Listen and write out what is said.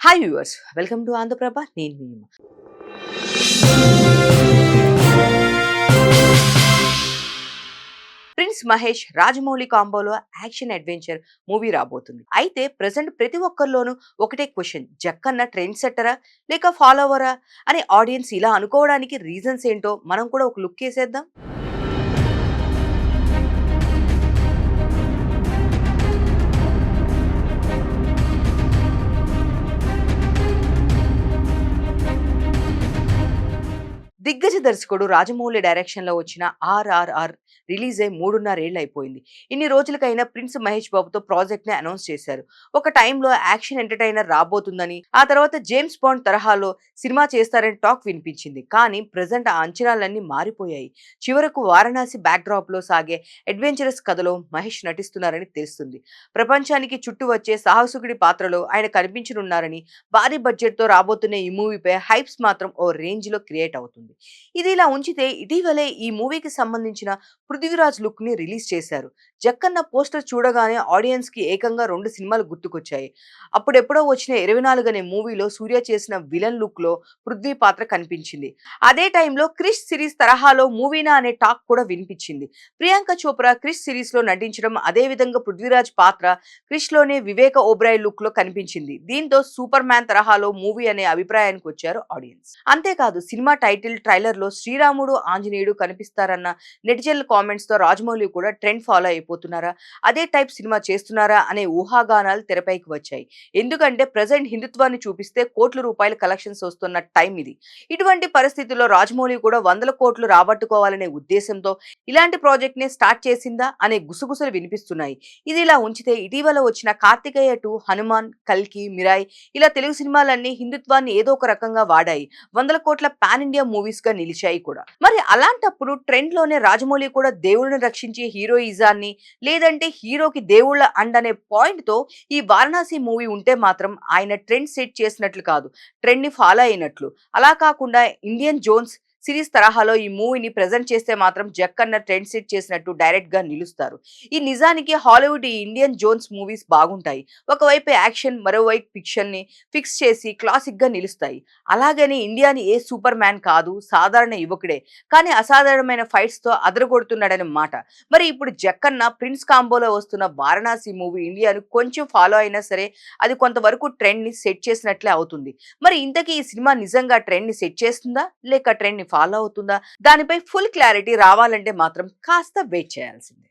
Hi viewers, welcome to Andhra Prabha. నేను మీ Uma. Prince Mahesh Rajamouli కాంబోలో యాక్షన్ అడ్వెంచర్ మూవీ రాబోతుంది. అయితే ప్రెసెంట్ ప్రతి ఒక్కరిలోనూ ఒకటే క్వశ్చన్, జక్కన్న ట్రెండ్ సెట్టరా లేక ఫాలోవరా అని ఆడియన్స్ ఇలా అనుకోవడానికి రీజన్స్ ఏంటో మనం కూడా ఒక లుక్ వేసేద్దాం. దిగ్గజ దర్శకుడు రాజమౌళి డైరెక్షన్ లో వచ్చిన RRR రిలీజ్ అయి 3.5 ఏళ్ళు అయిపోయింది. ఇన్ని రోజులకైనా ప్రిన్స్ మహేష్ బాబుతో ప్రాజెక్ట్ ని అనౌన్స్ చేశారు. ఒక టైంలో యాక్షన్ ఎంటర్టైనర్ రాబోతుందని, ఆ తర్వాత జేమ్స్ బాండ్ తరహాలో సినిమా చేస్తారని టాక్ వినిపించింది. కానీ ప్రెసెంట్ ఆ అంచనాలన్నీ మారిపోయాయి. చివరకు వారణాసి బ్యాక్ డ్రాప్ లో సాగే అడ్వెంచరస్ కథలో మహేష్ నటిస్తున్నారని తెలుస్తుంది. ప్రపంచానికి చుట్టూ వచ్చే సాహసుకుడి పాత్రలో ఆయన కనిపించనున్నారని, భారీ బడ్జెట్ తో రాబోతున్న ఈ మూవీపై హైప్స్ మాత్రం ఓ రేంజ్ లో క్రియేట్ అవుతుంది. ఇది ఇలా ఉంచితే ఇటీవలే ఈ మూవీకి సంబంధించిన పృథ్వీరాజ్ లుక్ ని రిలీజ్ చేశారు. జక్కన్న పోస్టర్ చూడగానే ఆడియన్స్ కి ఏకంగా 2 సినిమాలు గుర్తుకొచ్చాయి. అప్పుడెప్పుడో వచ్చిన 24 అనే మూవీలో సూర్య చేసిన విలన్ లుక్ లో పృథ్వీ పాత్ర కనిపించింది. అదే టైంలో క్రిష్ సిరీస్ తరహాలో మూవీనా అనే టాక్ కూడా వినిపించింది. ప్రియాంక చోప్రా క్రిష్ సిరీస్ లో నటించడం, అదే విధంగా పృథ్వీరాజ్ పాత్ర క్రిష్ లోనే వివేక ఓబ్రాయ్ లుక్ లో కనిపించింది. దీంతో సూపర్ మ్యాన్ తరహాలో మూవీ అనే అభిప్రాయానికి వచ్చారు ఆడియన్స్. అంతేకాదు సినిమా టైటిల్ ట్రైలర్ లో శ్రీరాముడు ఆంజనేయుడు కనిపిస్తారన్న నెటిజన్ల కామెంట్స్ తో రాజమౌళి కూడా ట్రెండ్ ఫాలో అయిపోతున్నారా, అదే టైప్ సినిమా చేస్తున్నారా అనే ఊహాగానాలు తెరపైకి వచ్చాయి. ఎందుకంటే ప్రజెంట్ హిందుత్వాన్ని చూపిస్తే కోట్ల రూపాయల కలెక్షన్స్ వస్తున్న టైం ఇది. ఇటువంటి పరిస్థితుల్లో రాజమౌళి కూడా 100 కోట్లు రాబట్టుకోవాలనే ఉద్దేశంతో ఇలాంటి ప్రాజెక్ట్ ని స్టార్ట్ చేసిందా అనే గుసగుసలు వినిపిస్తున్నాయి. ఇది ఇలా ఉంచితే ఇటీవల వచ్చిన కార్తికేయ 2, హనుమాన్, కల్కి, మిరాయ్ ఇలా తెలుగు సినిమాలన్నీ హిందుత్వాన్ని ఏదో ఒక రకంగా వాడాయి. 100 కోట్ల పాన్ ఇండియా మూవీస్ గా నిలిచాయి కూడా. మరి అలాంటప్పుడు ట్రెండ్ లోనే రాజమౌళి కూడా దేవుళ్ళని రక్షించే హీరోయిజాన్ని, లేదంటే హీరోకి దేవుళ్ళ అండనే పాయింట్ తో ఈ వారణాసి మూవీ ఉంటే మాత్రం ఆయన ట్రెండ్ సెట్ చేసినట్లు కాదు, ట్రెండ్ ని ఫాలో అయినట్లు. అలా కాకుండా ఇండియన్ జోన్స్ సిరీస్ తరహాలో ఈ మూవీని ప్రెజెంట్ చేస్తే మాత్రం జక్కన్న ట్రెండ్ సెట్ చేసినట్టు డైరెక్ట్ గా నిలుస్తారు. ఈ నిజానికి హాలీవుడ్ ఈ ఇండియన్ జోన్స్ మూవీస్ బాగుంటాయి. ఒకవైపు యాక్షన్, మరోవైపు ఫిక్షన్ ని ఫిక్స్ చేసి క్లాసిక్ గా నిలుస్తాయి. అలాగని ఇండియాని ఏ సూపర్ మ్యాన్ కాదు, సాధారణ యువకుడే, కానీ అసాధారణమైన ఫైట్స్ తో అదరగొడుతున్నాడని మాట. మరి ఇప్పుడు జక్కన్న ప్రిన్స్ కాంబోలో వస్తున్న వారణాసి మూవీ ఇండియాను కొంచెం ఫాలో అయినా సరే అది కొంతవరకు ట్రెండ్ ని సెట్ చేసినట్లే అవుతుంది. మరి ఇంతకీ ఈ సినిమా నిజంగా ట్రెండ్ ని సెట్ చేస్తుందా లేక ట్రెండ్ ని ఫాలో అవుతుందా? దానిపై ఫుల్ క్లారిటీ రావాలంటే మాత్రం కాస్త వెయిట్ చేయాల్సిందే.